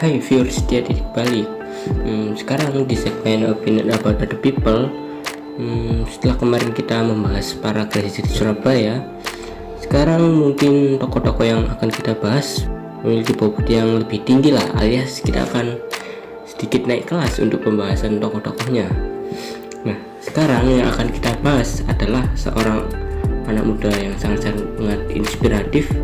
Hai viewers setia titik balik. Sekarang di segmen opinion about other people, setelah kemarin kita membahas para graduate di Surabaya, sekarang mungkin tokoh-tokoh yang akan kita bahas memiliki bobot yang lebih tinggi lah, alias kita akan sedikit naik kelas untuk pembahasan tokoh-tokohnya. Nah, sekarang yang akan kita bahas adalah seorang anak muda yang sangat-sangat inspiratif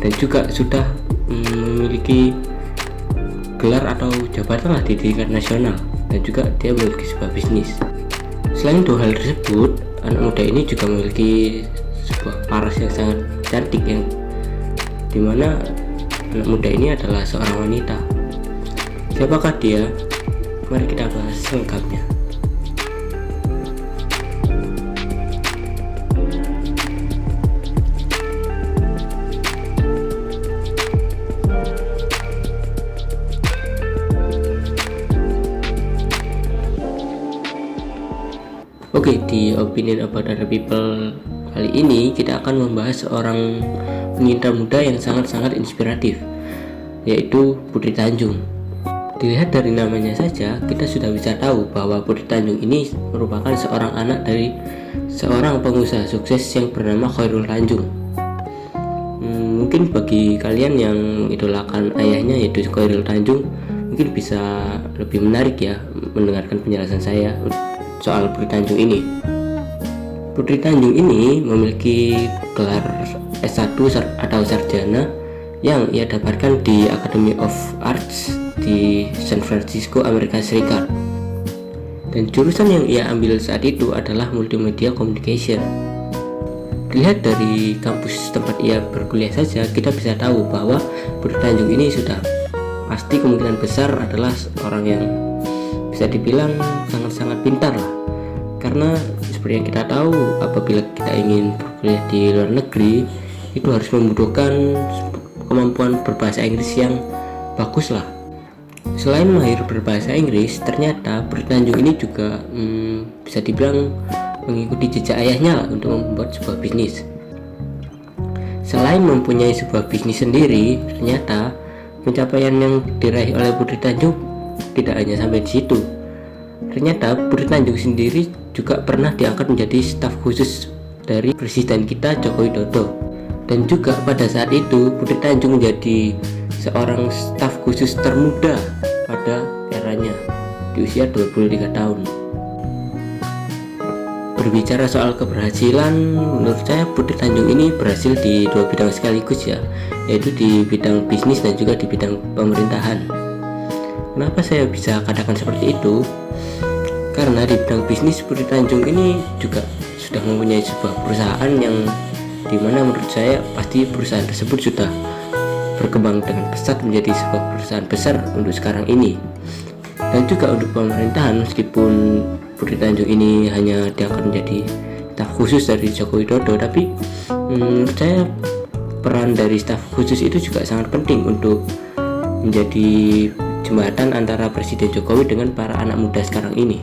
dan juga sudah memiliki gelar atau jabatan lah di tingkat nasional, dan juga dia memiliki sebuah bisnis. Selain dua hal tersebut, anak muda ini juga memiliki sebuah paras yang sangat cantik, yang dimana anak muda ini adalah seorang wanita. Siapakah dia? Mari kita bahas lengkapnya. Oke, di opinion about other people kali ini kita akan membahas seorang pencinta muda yang sangat-sangat inspiratif, yaitu Putri Tanjung. Dilihat dari namanya saja, kita sudah bisa tahu bahwa Putri Tanjung ini merupakan seorang anak dari seorang pengusaha sukses yang bernama Khairul Tanjung. Mungkin bagi kalian yang mengidolakan ayahnya yaitu Khairul Tanjung, mungkin bisa lebih menarik ya mendengarkan penjelasan saya soal Putri Tanjung ini. Putri Tanjung ini memiliki gelar S1 atau sarjana yang ia dapatkan di Academy of Arts di San Francisco, Amerika Serikat. Dan jurusan yang ia ambil saat itu adalah Multimedia Communication. Dilihat dari kampus tempat ia berkuliah saja, kita bisa tahu bahwa Putri Tanjung ini sudah pasti kemungkinan besar adalah orang yang bisa dibilang sangat-sangat pintar lah, karena seperti yang kita tahu, apabila kita ingin berkuliah di luar negeri itu harus membutuhkan kemampuan berbahasa Inggris yang bagus lah. Selain mahir berbahasa Inggris, ternyata Putri Tanjung ini juga bisa dibilang mengikuti jejak ayahnya lah untuk membuat sebuah bisnis. Selain mempunyai sebuah bisnis sendiri, ternyata pencapaian yang diraih oleh Putri Tanjung tidak hanya sampai di situ. Ternyata Putri Tanjung sendiri juga pernah diangkat menjadi staf khusus dari Presiden kita Joko Widodo. Dan juga pada saat itu Putri Tanjung menjadi seorang staf khusus termuda pada eranya di usia 23 tahun. Berbicara soal keberhasilan, menurut saya Putri Tanjung ini berhasil di dua bidang sekaligus ya, yaitu di bidang bisnis dan juga di bidang pemerintahan. Kenapa saya bisa katakan seperti itu? Karena di bidang bisnis Putri Tanjung ini juga sudah mempunyai sebuah perusahaan yang dimana menurut saya pasti perusahaan tersebut sudah berkembang dengan pesat menjadi sebuah perusahaan besar untuk sekarang ini. Dan juga untuk pemerintahan, meskipun Putri Tanjung ini hanya diangkat menjadi staf khusus dari Joko Widodo, tapi menurut saya peran dari staf khusus itu juga sangat penting untuk menjadi jembatan antara Presiden Jokowi dengan para anak muda sekarang ini.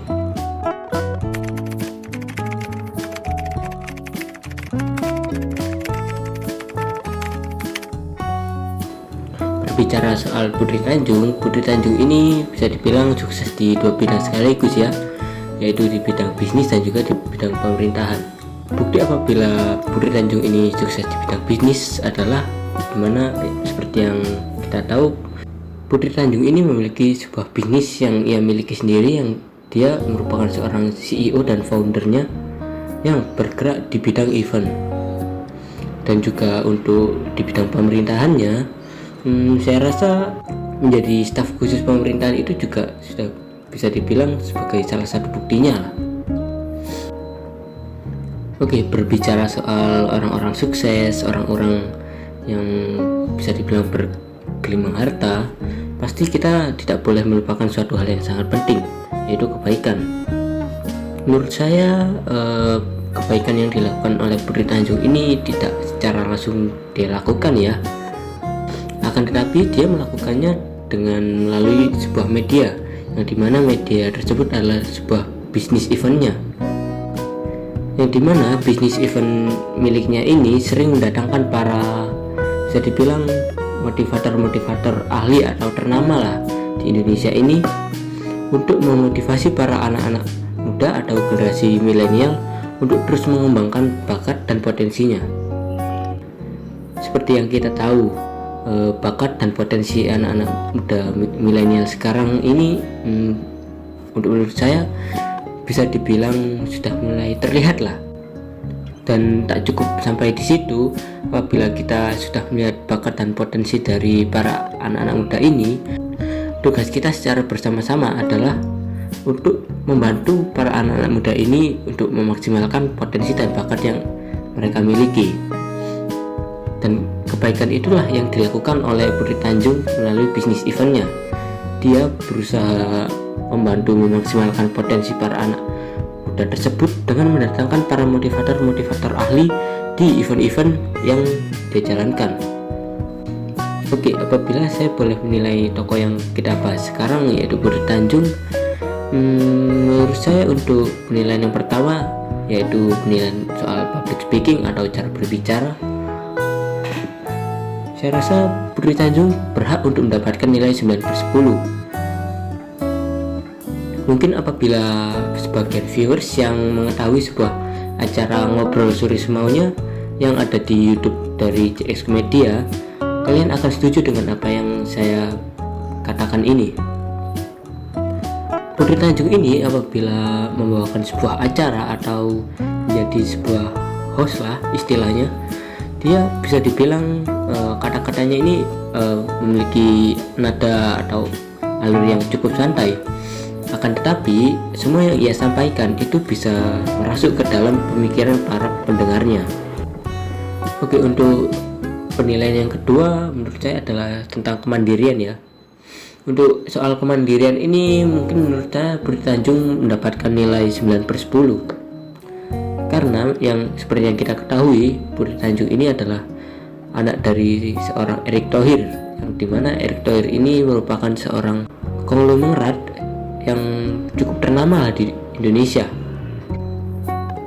Berbicara soal Putri Tanjung ini bisa dibilang sukses di dua bidang sekaligus ya, yaitu di bidang bisnis dan juga di bidang pemerintahan. Bukti apabila Putri Tanjung ini sukses di bidang bisnis adalah dimana seperti yang kita tahu, Putri Tanjung ini memiliki sebuah bisnis yang ia miliki sendiri, yang dia merupakan seorang CEO dan foundernya yang bergerak di bidang event. Dan juga untuk di bidang pemerintahannya, saya rasa menjadi staf khusus pemerintahan itu juga sudah bisa dibilang sebagai salah satu buktinya lah. Oke, berbicara soal orang-orang sukses, orang-orang yang bisa dibilang bergelimang harta, pasti kita tidak boleh melupakan suatu hal yang sangat penting, yaitu kebaikan. Menurut saya kebaikan yang dilakukan oleh Putri Tanjung ini tidak secara langsung dia lakukan ya, akan tetapi dia melakukannya dengan melalui sebuah media, yang dimana media tersebut adalah sebuah bisnis eventnya, yang dimana bisnis event miliknya ini sering mendatangkan para bisa dibilang motivator ahli atau ternama lah di Indonesia ini untuk memotivasi para anak-anak muda atau generasi milenial untuk terus mengembangkan bakat dan potensinya. Seperti yang kita tahu, bakat dan potensi anak-anak muda milenial sekarang ini menurut saya bisa dibilang sudah mulai terlihat lah. Dan tak cukup sampai di situ, apabila kita sudah melihat bakat dan potensi dari para anak-anak muda ini, tugas kita secara bersama-sama adalah untuk membantu para anak-anak muda ini untuk memaksimalkan potensi dan bakat yang mereka miliki. Dan kebaikan itulah yang dilakukan oleh Putri Tanjung melalui bisnis eventnya. Dia berusaha membantu memaksimalkan potensi para anak muda tersebut dengan mendatangkan para motivator ahli di event-event yang dia jalankan. Oke, apabila saya boleh menilai tokoh yang kita bahas sekarang, yaitu Putri Tanjung, menurut saya untuk penilaian yang pertama, yaitu penilaian soal public speaking atau cara berbicara, saya rasa Putri Tanjung berhak untuk mendapatkan nilai 9/10. Mungkin apabila sebagian viewers yang mengetahui sebuah acara ngobrol sore semaunya yang ada di YouTube dari CX Media, kalian akan setuju dengan apa yang saya katakan ini. Putri Tanjung ini apabila membawakan sebuah acara atau menjadi sebuah host lah istilahnya, dia bisa dibilang kata-katanya ini memiliki nada atau alur yang cukup santai. Akan tetapi semua yang ia sampaikan itu bisa merasuk ke dalam pemikiran para pendengarnya. Oke, untuk penilaian yang kedua menurut saya adalah tentang kemandirian ya. Untuk soal kemandirian ini mungkin menurut saya Putri Tanjung mendapatkan nilai 9/10. Karena yang seperti yang kita ketahui, Putri Tanjung ini adalah anak dari seorang Erick Thohir, yang dimana Erick Thohir ini merupakan seorang konglomerat yang cukup ternama di Indonesia.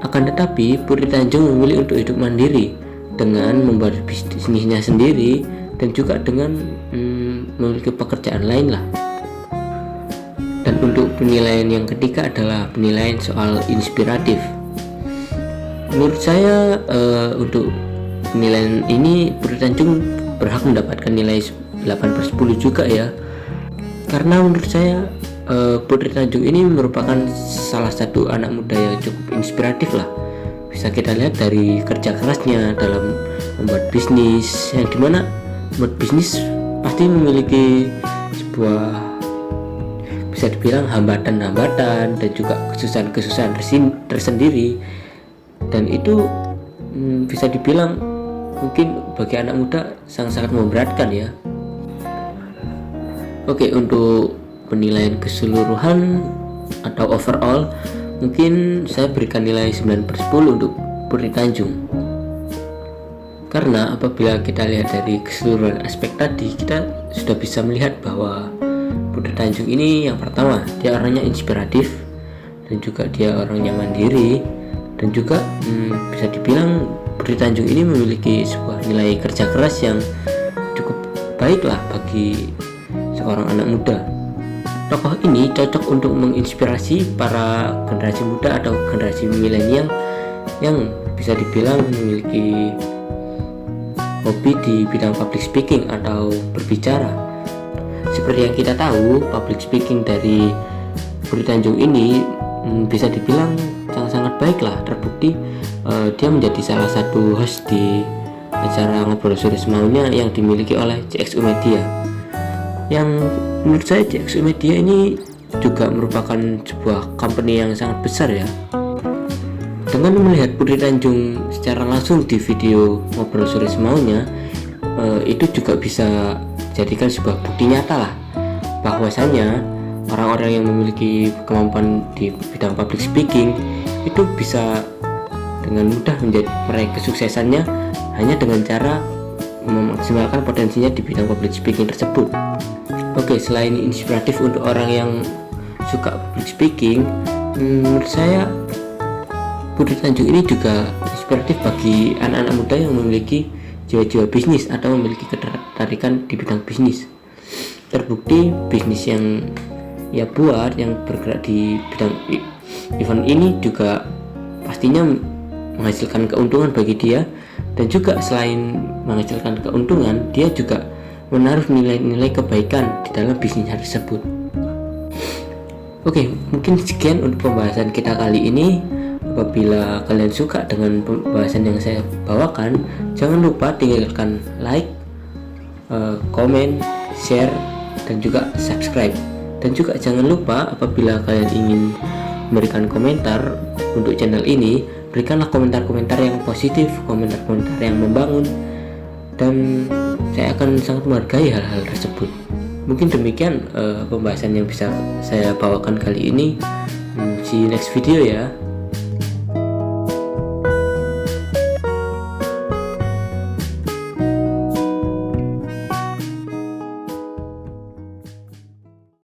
Akan tetapi Putri Tanjung memilih untuk hidup mandiri dengan membuat bisnisnya sendiri dan juga dengan memiliki pekerjaan lain lah. Dan untuk penilaian yang ketiga adalah penilaian soal inspiratif. Menurut saya untuk penilaian ini Putri Tanjung berhak mendapatkan nilai 8/10 juga ya. Karena menurut saya Putri Tanjung ini merupakan salah satu anak muda yang cukup inspiratif lah. Bisa kita lihat dari kerja kerasnya dalam membuat bisnis, yang dimana membuat bisnis pasti memiliki sebuah, bisa dibilang, hambatan-hambatan dan juga kesusahan-kesusahan tersendiri. Dan itu bisa dibilang mungkin bagi anak muda sangat-sangat memberatkan ya. Oke, untuk penilaian keseluruhan atau overall mungkin saya berikan nilai 9/10 untuk Putri Tanjung. Karena apabila kita lihat dari keseluruhan aspek tadi, kita sudah bisa melihat bahwa Putri Tanjung ini yang pertama, dia orangnya inspiratif, dan juga dia orangnya mandiri, dan juga bisa dibilang Putri Tanjung ini memiliki sebuah nilai kerja keras yang cukup baik lah bagi seorang anak muda. Tokoh ini cocok untuk menginspirasi para generasi muda atau generasi milenial yang bisa dibilang memiliki hobi di bidang public speaking atau berbicara. Seperti yang kita tahu, public speaking dari Putri Tanjung ini bisa dibilang sangat-sangat baik lah. Terbukti dia menjadi salah satu host di acara ngobrol sore semaunya yang dimiliki oleh CXU Media. Yang menurut saya CXU Media ini juga merupakan sebuah company yang sangat besar ya. Dengan melihat Putri Tanjung secara langsung di video ngobrol sore semaunya, itu juga bisa jadikan sebuah bukti nyata lah bahwasanya orang-orang yang memiliki kemampuan di bidang public speaking itu bisa dengan mudah meraih kesuksesannya hanya dengan cara memaksimalkan potensinya di bidang public speaking tersebut. Oke, selain inspiratif untuk orang yang suka public speaking, menurut saya Putri Tanjung ini juga inspiratif bagi anak-anak muda yang memiliki jiwa-jiwa bisnis atau memiliki ketertarikan di bidang bisnis. terbukti bisnis yang ia buat yang bergerak di bidang event ini juga pastinya menghasilkan keuntungan bagi dia, dan juga selain menghasilkan keuntungan, dia juga menaruh nilai-nilai kebaikan di dalam bisnisnya tersebut. Oke, mungkin sekian untuk pembahasan kita kali ini. Apabila kalian suka dengan pembahasan yang saya bawakan, jangan lupa tinggalkan like, komen, share, dan juga subscribe. Dan juga jangan lupa apabila kalian ingin memberikan komentar untuk channel ini, berikanlah komentar-komentar yang positif, komentar-komentar yang membangun, dan saya akan sangat menghargai hal-hal tersebut. Mungkin demikian pembahasan yang bisa saya bawakan kali ini. See you next video ya.